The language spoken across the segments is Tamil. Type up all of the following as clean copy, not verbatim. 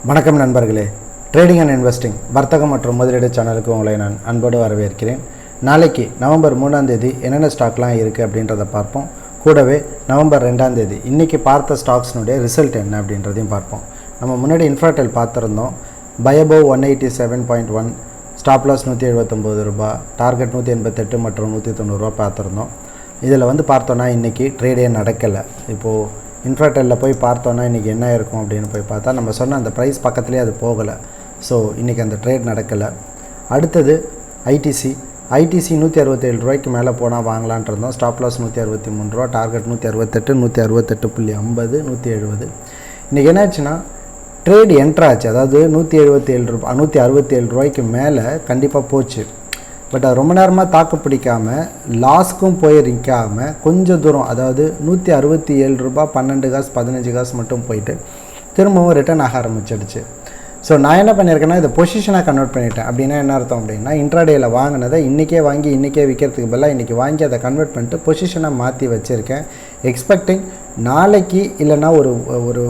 வணக்கம் நண்பர்களே, ட்ரேடிங் அண்ட் இன்வெஸ்டிங் வர்த்தகம் மற்றும் முதலீடு சேனலுக்கு உங்களை நான் அன்போடு வரவேற்கிறேன். நாளைக்கு நவம்பர் 3ஆம் தேதி என்னென்ன ஸ்டாக்லாம் இருக்குது அப்படின்றத பார்ப்போம். கூடவே நவம்பர் 2ஆம் தேதி இன்றைக்கி பார்த்த ஸ்டாக்ஸ்னுடைய ரிசல்ட் என்ன அப்படின்றதையும் பார்ப்போம். நம்ம முன்னாடி இன்ஃப்ராடெல் பார்த்துருந்தோம். பயபோவ் 187.1, ஸ்டாப் லாஸ் 179 ரூபா, டார்கெட் 188 மற்றும் 190 ரூபா பார்த்துருந்தோம். இதில் பார்த்தோன்னா இன்றைக்கி ட்ரேடே நடக்கலை. இப்போது இன்ஃப்ராடெல்லில் போய் பார்த்தோன்னா இன்றைக்கி என்ன இருக்கும் அப்படின்னு போய் பார்த்தா நம்ம சொன்ன அந்த ப்ரைஸ் பக்கத்துலேயே அது போகலை. ஸோ இன்றைக்கி அந்த ட்ரேட் நடக்கலை. அடுத்தது ஐடிசி 167 ரூபாய்க்கு மேலே போனால் வாங்கலான்ட்டு இருந்தோம். ஸ்டாப் லாஸ் 163 ரூபா, டார்கெட் 168, 168.50, 170. இன்றைக்கி என்னாச்சுன்னா ட்ரேட் என்ட்ராச்சு. அதாவது 167 ரூபாய்க்கு மேலே கண்டிப்பாக போச்சு. பட் அது ரொம்ப நேரமாக தாக்கு பிடிக்காமல் லாஸ்க்கும் போய் நிற்காமல் கொஞ்சம் தூரம், அதாவது 167 ரூபா 12 காசு 15 காசு மட்டும் போயிட்டு திரும்பவும் ரிட்டர்ன் ஆக ஆரம்பிச்சிடுச்சு. ஸோ நான் என்ன பண்ணியிருக்கேன்னா இதை பொசிஷனாக கன்வெர்ட் பண்ணிட்டேன். அப்படின்னா என்ன அர்த்தம் அப்படின்னா, இன்ட்ராடேயில் வாங்கினதை இன்றைக்கே வாங்கி இன்றைக்கே விற்கிறதுக்கு பதிலாக இன்றைக்கி வாங்கி அதை கன்வெர்ட் பண்ணிட்டு பொசிஷனாக மாற்றி வச்சுருக்கேன். எக்ஸ்பெக்டிங் நாளைக்கு இல்லைன்னா ஒரு ஒரு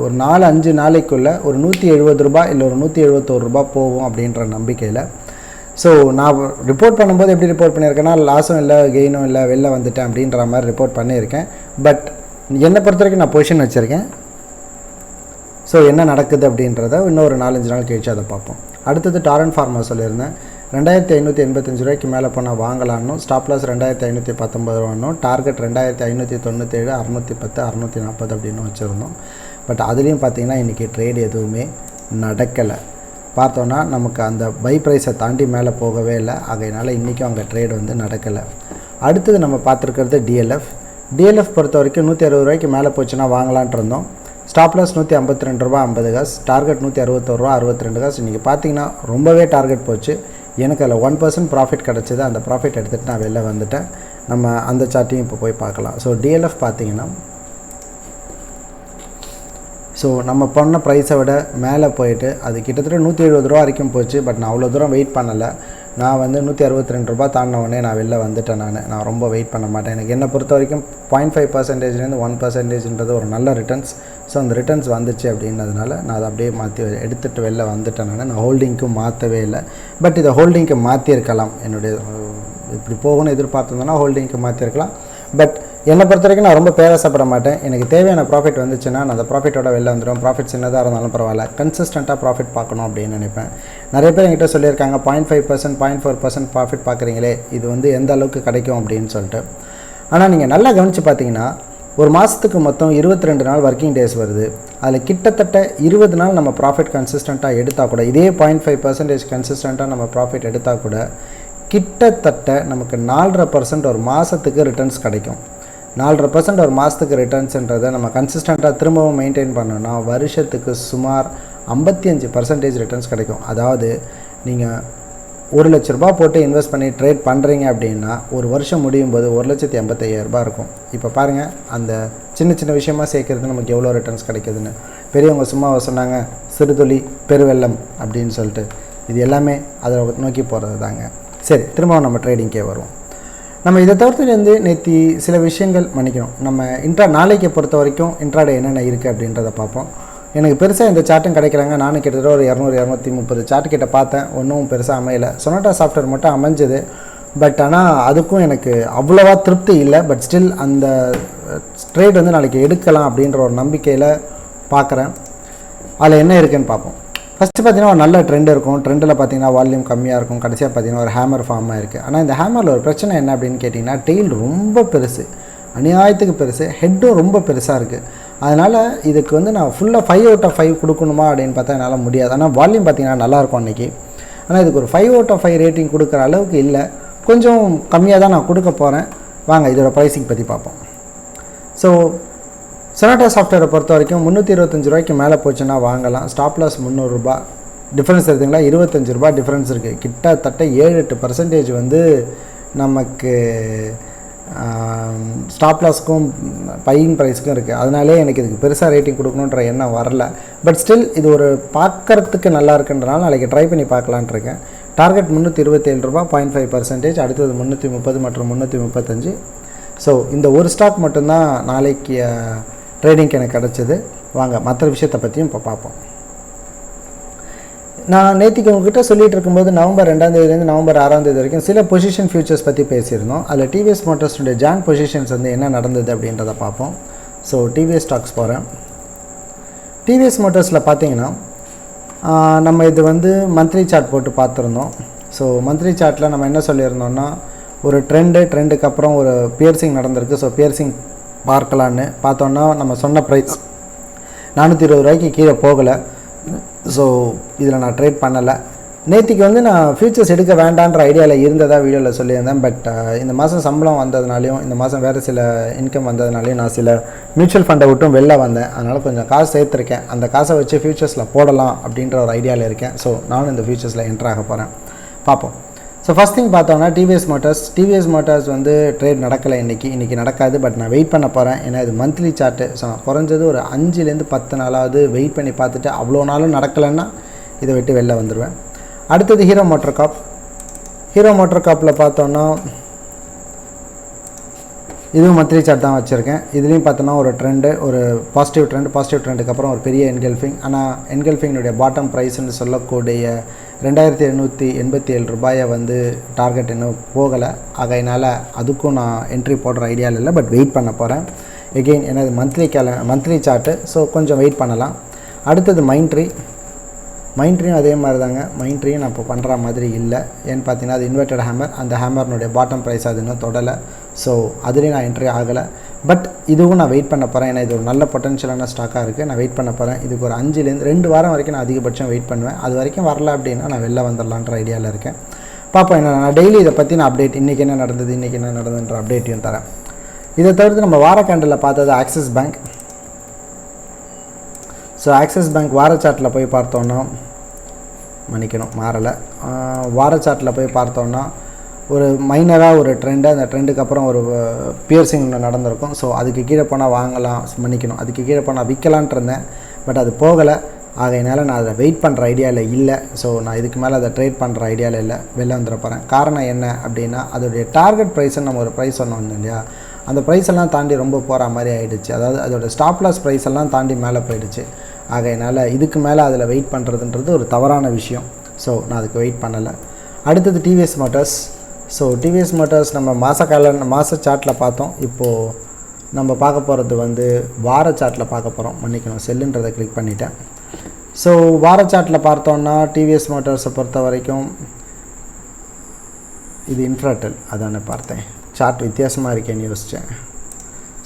ஒரு 4-5 நாளைக்குள்ளே ஒரு 170 ரூபா இல்லை ஒரு 171 ரூபா போகும் அப்படின்ற நம்பிக்கையில். ஸோ நான் ரிப்போர்ட் பண்ணும்போது எப்படி ரிப்போர்ட் பண்ணியிருக்கேன்னா, லாஸும் இல்லை கெயினும் இல்லை, வெளில வந்துட்டேன் அப்படின்ற மாதிரி ரிப்போர்ட் பண்ணியிருக்கேன். பட் என்னை பொறுத்த வரைக்கும் நான் பொசிஷன் வச்சுருக்கேன். ஸோ என்ன நடக்குது அப்படின்றத இன்னொரு 4-5 நாள் கழிச்சு அதை பார்ப்போம். அடுத்தது டாரன் ஃபார்மா சொல்லியிருந்தேன். 2585 ரூபாய்க்கு மேலே போனால் வாங்கலான்னு, ஸ்டாப் லாஸ் 2519 ரூபான்னு, டார்கெட் 2597, 610, 640 அப்படின்னு வச்சுருந்தோம். பட் அதுலேயும் பார்த்திங்கன்னா இன்றைக்கி ட்ரேட் எதுவுமே நடக்கலை. பார்த்தோன்னா நமக்கு அந்த பை ப்ரைஸை தாண்டி மேலே போகவே இல்லை. ஆகையினால இன்றைக்கும் அங்கே ட்ரேட் நடக்கலை. அடுத்தது நம்ம பார்த்துருக்கிறது டிஎல்எஃப் பொறுத்த வரைக்கும் 160 ரூபாய்க்கு மேலே போச்சுன்னா வாங்கலான்ட்டு இருந்தோம். ஸ்டாப் லாஸ் 152 ரூபா 50 காசு, டார்கெட் 161 ரூபா 62 காசு. இன்றைக்கி பார்த்திங்கன்னா ரொம்பவே டார்கெட் போச்சு. எனக்கு அதில் 1% ப்ராஃபிட் கிடச்சிது. அந்த ப்ராஃபிட் எடுத்துகிட்டு நான் வெளில வந்துட்டேன். நம்ம அந்த சார்ட்டையும் இப்போ போய் பார்க்கலாம். ஸோ டிஎல்எஃப் பார்த்திங்கன்னா நம்ம பண்ண ப்ரைஸை விட மேலே போயிட்டு அது கிட்டத்தட்ட 170 ரூபா வரைக்கும் போச்சு. பட் நான் அவ்வளோ தூரம் வெயிட் பண்ணலை. நான் 162 ரூபா தாண்டினவுடனே நான் வெளில வந்துட்டேன். நான் ரொம்ப வெயிட் பண்ண மாட்டேன். எனக்கு என்னை பொறுத்த வரைக்கும் 0.5%லேருந்து 1%ன்றது ஒரு நல்ல ரிட்டர்ன்ஸ். ஸோ அந்த ரிட்டர்ன்ஸ் வந்துச்சு அப்படின்றதுனால நான் அதை அப்படியே மாற்றி எடுத்துகிட்டு வெளில வந்துட்டேன். நான் ஹோல்டிங்க்கும் மாற்றவே இல்லை. பட் இதை ஹோல்டிங்க்கு மாற்றிருக்கலாம். என்னுடைய இப்படி போகணும்னு எதிர்பார்த்துருந்தோன்னா ஹோல்டிங்க்கு மாற்றிருக்கலாம். பட் என்னை பொறுத்த வரைக்கும் நான் ரொம்ப பேராசப்பட மாட்டேன். எனக்கு தேவையான ப்ராஃபிட் வந்துச்சுன்னா நான் அந்த ப்ராஃபிட்டோட வெளில வந்துடும். ப்ராஃபிட் சின்னதாக இருந்தாலும் பரவாயில்ல, கன்சிஸ்டண்ட்டாக ப்ராஃபிட் பார்க்கணும் அப்படின்னு நினைப்பேன். நிறைய பேர் என்கிட்ட சொல்லியிருக்காங்க 0.5%, 0.4% ப்ராஃபிட் பார்க்குறீங்களே, இது எந்த அளவுக்கு கிடைக்கும் அப்படின்னு சொல்லிட்டு. ஆனால் நீங்கள் நல்லா கவனித்து பார்த்தீங்கன்னா ஒரு மாதத்துக்கு மொத்தம் 22 நாள் ஒர்க்கிங் டேஸ் வருது. அதில் கிட்டத்தட்ட 20 நாள் நம்ம ப்ராஃபிட் கன்சிஸ்டண்ட்டாக எடுத்தால் கூட, இதே 0.5% கன்சிஸ்டண்ட்டாக நம்ம ப்ராஃபிட் எடுத்தால் கூட கிட்டத்தட்ட நமக்கு 4.5% ஒரு மாதத்துக்கு ரிட்டர்ன்ஸ் கிடைக்கும். 4.5% ஒரு மாதத்துக்கு ரிட்டர்ன்ஸுன்றதை நம்ம கன்சிஸ்டண்ட்டாக திரும்பவும் மெயின்டைன் பண்ணோன்னா வருஷத்துக்கு சுமார் 55% ரிட்டர்ன்ஸ் கிடைக்கும். அதாவது நீங்கள் 1 லட்ச ரூபா போட்டு இன்வெஸ்ட் பண்ணி ட்ரேட் பண்ணுறீங்க அப்படின்னா ஒரு வருஷம் முடியும் போது 1,85,000 ரூபா இருக்கும். இப்போ பாருங்கள், அந்த சின்ன சின்ன விஷயமாக சேர்க்கறது நமக்கு எவ்வளோ ரிட்டர்ன்ஸ் கிடைக்குதுன்னு. பெரியவங்க சும்மா சொன்னாங்க, சிறுதுளி பெருவெள்ளம் அப்படின்னு சொல்லிட்டு. இது எல்லாமே அதை நோக்கி போகிறது தாங்க. சரி, திரும்பவும் நம்ம ட்ரேடிங்கே வருவோம். நம்ம இதை தவிர்த்து நேற்று சில விஷயங்கள் மன்னிக்கணும். நம்ம நாளைக்கு பொறுத்த வரைக்கும் இன்ட்ராடே என்னென்ன இருக்குது அப்படின்றத பார்ப்போம். எனக்கு பெருசாக இந்த சார்ட்டும் கிடைக்கிறாங்க. நானும் கிட்டத்தட்ட ஒரு 200-230 சார்ட் கிட்ட பார்த்தேன். ஒன்றும் பெருசாக அமையலை. சொனாட்டா சாஃப்ட்வேர் மட்டும் அமைஞ்சது. பட் ஆனால் அதுக்கும் எனக்கு அவ்வளோவா திருப்தி இல்லை. பட் ஸ்டில் அந்த ட்ரேட் நாளைக்கு எடுக்கலாம் அப்படின்ற ஒரு நம்பிக்கையில் பார்க்குறேன். அதில் என்ன இருக்குதுன்னு பார்ப்போம். ஃபஸ்ட்டு பார்த்திங்கன்னா ஒரு நல்ல ட்ரெண்ட் இருக்கும். ட்ரெண்டில் பார்த்திங்கன்னா வால்யூம் கம்மியாக இருக்கும். கடைசியாக பார்த்திங்கன்னா ஒரு ஹேமர் ஃபார்மாக இருக்குது. ஆனால் இந்த ஹேமரில் ஒரு பிரச்சனை என்ன அப்படின்னு கேட்டிங்கன்னா, டெயில் ரொம்ப பெருசு, அநியாயத்துக்கு பெருசு, ஹெட்டும் ரொம்ப பெருசாக இருக்குது. அதனால் இதுக்கு நான் ஃபுல்லாக 5 out of 5 கொடுக்கணுமா அப்படின்னு பார்த்தா என்னால் முடியாது. ஆனால் வால்யூம் பார்த்திங்கன்னா நல்லாயிருக்கும் அன்றைக்கி. ஆனால் இதுக்கு ஒரு 5 out of 5 ரேட்டிங் கொடுக்குற அளவுக்கு இல்லை. கொஞ்சம் கம்மியாக தான் நான் கொடுக்க போகிறேன். வாங்க இதோட ப்ரைஸிங் பற்றி பார்ப்போம். ஸோ சொனாட்டா சாஃப்ட்வேரை பொறுத்த வரைக்கும் 325 ரூபாய்க்கு மேலே போச்சுன்னா வாங்கலாம். ஸ்டாப் லாஸ் 300 ரூபா டிஃப்ரென்ஸ் இருக்குதுங்களா, 25 ரூபா டிஃப்ரென்ஸ் இருக்குது. கிட்டத்தட்ட 7-8% நமக்கு ஸ்டாப் லாஸ்க்கும் பையிங் ப்ரைஸுக்கும் இருக்குது. அதனாலே எனக்கு இதுக்கு பெருசாக ரேட்டிங் கொடுக்கணுன்ற எண்ணம் வரல. பட் ஸ்டில் இது ஒரு பார்க்குறதுக்கு நல்லா இருக்குன்றனால நாளைக்கு ட்ரை பண்ணி பார்க்கலான் இருக்கேன். டார்கெட் 327 ரூபா 0.5%, அடுத்தது 330 மற்றும் 335. ஸோ இந்த ஒரு ஸ்டாக் மட்டும்தான் நாளைக்கு ட்ரேடிங்க்கு எனக்கு கிடச்சிது. வாங்க மற்ற விஷயத்தை பற்றியும் இப்போ பார்ப்போம். நான் நேற்றுக்கு உங்ககிட்ட சொல்லிட்டு இருக்கும்போது நவம்பர் 2ஆம் தேதியிலேருந்து நவம்பர் 6ஆம் தேதி வரைக்கும் சில பொசிஷன் ஃபியூச்சர்ஸ் பற்றி பேசியிருந்தோம். அதில் டிவிஎஸ் மோட்டார்ஸுடைய ஜான் பொசிஷன்ஸ் வந்து என்ன நடந்தது அப்படின்றத பார்ப்போம். ஸோ டிவிஎஸ் ஸ்டாக்ஸ் போகிறேன். டிவிஎஸ் மோட்டார்ஸில் பார்த்தீங்கன்னா நம்ம இது வந்து மந்த்லி சார்ட் போட்டு பார்த்துருந்தோம். ஸோ மந்த்லி சார்ட்டில் நம்ம என்ன சொல்லியிருந்தோம்னா ஒரு ட்ரெண்டுக்கு அப்புறம் ஒரு பியர்சிங் நடந்திருக்கு. ஸோ பியர்சிங் பார்க்கலான்னு பார்த்தோன்னா நம்ம சொன்ன ப்ரைஸ் 420 ரூபாய்க்கு கீழே போகலை. ஸோ இதில் நான் ட்ரேட் பண்ணலை. நேற்றுக்கு வந்து நான் ஃபியூச்சர்ஸ் எடுக்க வேண்டான்ற ஐடியாவில் இருந்ததாக வீடியோவில் சொல்லியிருந்தேன். பட் இந்த மாதம் சம்பளம் வந்ததுனாலையும் இந்த மாதம் வேறு சில இன்கம் வந்ததுனாலையும் நான் சில மியூச்சுவல் ஃபண்டை விட்டும் வெளில வந்தேன். அதனால் கொஞ்சம் காசு சேர்த்துருக்கேன். அந்த காசை வச்சு ஃபியூச்சர்ஸில் போடலாம் அப்படின்ற ஒரு ஐடியாவில் இருக்கேன். ஸோ நானும் இந்த ஃபியூச்சர்ஸில் என்ட்ரு ஆக போகிறேன். பார்ப்போம். ஸோ ஃபஸ்ட் திங் பார்த்தோன்னா டிவிஎஸ் மோட்டார்ஸ் வந்து ட்ரேட் நடக்கலை இன்றைக்கி நடக்காது. பட் நான் வெயிட் பண்ண போகிறேன். ஏன்னா இது மந்த்லி சார்ட்டு. ஸோ நான் குறைஞ்சது ஒரு 5லேருந்து 10 நாளாவது வெயிட் பண்ணி பார்த்துட்டு அவ்வளோ நாளும் நடக்கலைன்னா இதை விட்டு வெளில வந்துடுவேன். அடுத்தது ஹீரோ மோட்டர் காப்பில் பார்த்தோன்னா இதுவும் மந்த்லி சார்ட் தான் வச்சுருக்கேன். இதுலேயும் பார்த்தோன்னா ஒரு பாசிட்டிவ் ட்ரெண்டுக்கு அப்புறம் ஒரு பெரிய என்கல்ஃபிங். ஆனால் என்கல்ஃபிங்கினுடைய பாட்டம் ப்ரைஸ்ன்னு சொல்லக்கூடிய 2787 ரூபாயை வந்து டார்கெட் இன்னும் போகலை. ஆகையினால் அதுக்கும் நான் என்ட்ரி போடுற ஐடியாவில் இல்லை. பட் வெயிட் பண்ண போகிறேன். எகெயின் ஏன்னா இது மந்த்லி சார்ட்டு. ஸோ கொஞ்சம் வெயிட் பண்ணலாம். அடுத்தது மைண்ட்ரியும் அதே மாதிரி தாங்க. மைண்ட்ரியும் நான் இப்போ பண்ணுற மாதிரி இல்லை. ஏன்னு பார்த்தீங்கன்னா அது இன்வெர்டட் ஹேமர். அந்த ஹேமர்னுடைய பாட்டம் ப்ரைஸ் அது இன்னும் தொடலை. ஸோ அதுலேயும் நான் என்ட்ரி ஆகலை. பட் இதுவும் நான் வெயிட் பண்ண போகிறேன். ஏன்னா இது ஒரு நல்ல பொட்டன்ஷியலான ஸ்டாக்காக இருக்குது. நான் வெயிட் பண்ண போகிறேன். இதுக்கு ஒரு 5லேருந்து 2 வாரம் வரைக்கும் நான் அதிகபட்சம் வெயிட் பண்ணுவேன். அது வரைக்கும் வரல அப்படின்னா நான் வெளில வந்துடலான்ற ஐடியாவில் இருக்கேன். பார்ப்போம். என்ன நான் டெய்லி இதை பற்றி நான் அப்டேட் இன்றைக்கி என்ன நடந்ததுன்ற அப்டேட்டையும் தரேன். இதை தவிர்த்து நம்ம வார கேண்டலில் பார்த்தது axis bank. So axis bank வார சார்ட்டில் போய் பார்த்தோன்னா மாறலை. வார சார்ட்டில் போய் பார்த்தோன்னா ஒரு மைனராக ஒரு ட்ரெண்டு, அந்த ட்ரெண்டுக்கு அப்புறம் ஒரு பியர்சிங் நடந்திருக்கும். ஸோ அதுக்கு கீழே போனால் வாங்கலாம், அதுக்கு கீழே போனால் விற்கலான்ட்டு இருந்தேன். பட் அது போகலை. ஆகையினால நான் அதை வெயிட் பண்ணுற ஐடியாவில் இல்லை. ஸோ நான் இதுக்கு மேலே அதை ட்ரேட் பண்ணுற ஐடியாவில் இல்லை. வெளில வந்துட போகிறேன். காரணம் என்ன அப்படின்னா அதோடைய டார்கெட் ப்ரைஸ்ன்னு நம்ம ஒரு ப்ரைஸ் சொன்னோம் இல்லையா, அந்த ப்ரைஸ் எல்லாம் தாண்டி ரொம்ப போகிற மாதிரி ஆகிடுச்சு. அதாவது அதோடய ஸ்டாப் லாஸ் ப்ரைஸ் எல்லாம் தாண்டி மேலே போயிடுச்சு. ஆகையினால் இதுக்கு மேலே அதில் வெயிட் பண்ணுறதுன்றது ஒரு தவறான விஷயம். ஸோ நான் அதுக்கு வெயிட் பண்ணலை. அடுத்தது டிவிஎஸ் மோட்டார்ஸ் நம்ம மாத சார்ட்டில் பார்த்தோம். இப்போது நம்ம பார்க்க போகிறது வந்து வார சார்ட்டில் பார்க்க போகிறோம். செல்லுன்றதை கிளிக் பண்ணிட்டேன். ஸோ வார சார்ட்டில் பார்த்தோன்னா டிவிஎஸ் மோட்டார்ஸை பொறுத்த வரைக்கும் இது இன்ஃப்ராடெல் அதானே பார்த்தேன். சார்ட் வித்தியாசமாக இருக்கேன்னு யோசித்தேன்.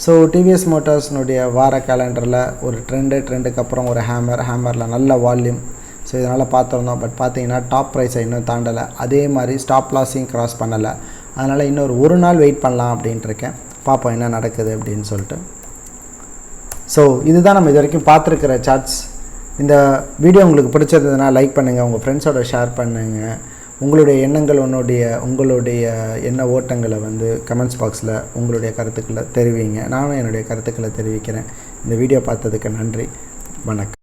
ஸோ டிவிஎஸ் மோட்டார்ஸ்னுடைய வார கேலண்டரில் ஒரு ட்ரெண்டுக்கு அப்புறம் ஒரு ஹேமரில் நல்ல வால்யூம். ஸோ இதனால் பார்த்துருந்தோம். பட் பார்த்தீங்கன்னா டாப் ப்ரைஸை இன்னும் தாண்டலை. அதே மாதிரி ஸ்டாப் லாஸையும் க்ராஸ் பண்ணலை. அதனால் ஒரு நாள் வெயிட் பண்ணலாம் அப்படின்ட்டு இருக்கேன். பார்ப்போம் என்ன நடக்குது அப்படின்னு சொல்லிட்டு. ஸோ இதுதான் நம்ம இது வரைக்கும் பார்த்துருக்கிற சார்ட்ஸ். இந்த வீடியோ உங்களுக்கு பிடிச்சிருந்ததுன்னா லைக் பண்ணுங்கள், உங்கள் ஃப்ரெண்ட்ஸோட ஷேர் பண்ணுங்கள். உங்களுடைய எண்ணங்கள் உங்களுடைய எண்ண ஓட்டங்களை வந்து கமெண்ட்ஸ் பாக்ஸில் உங்களுடைய கருத்துக்களை தெரிவிங்க. நானும் என்னுடைய கருத்துக்களை தெரிவிக்கிறேன். இந்த வீடியோ பார்த்ததுக்கு நன்றி. வணக்கம்.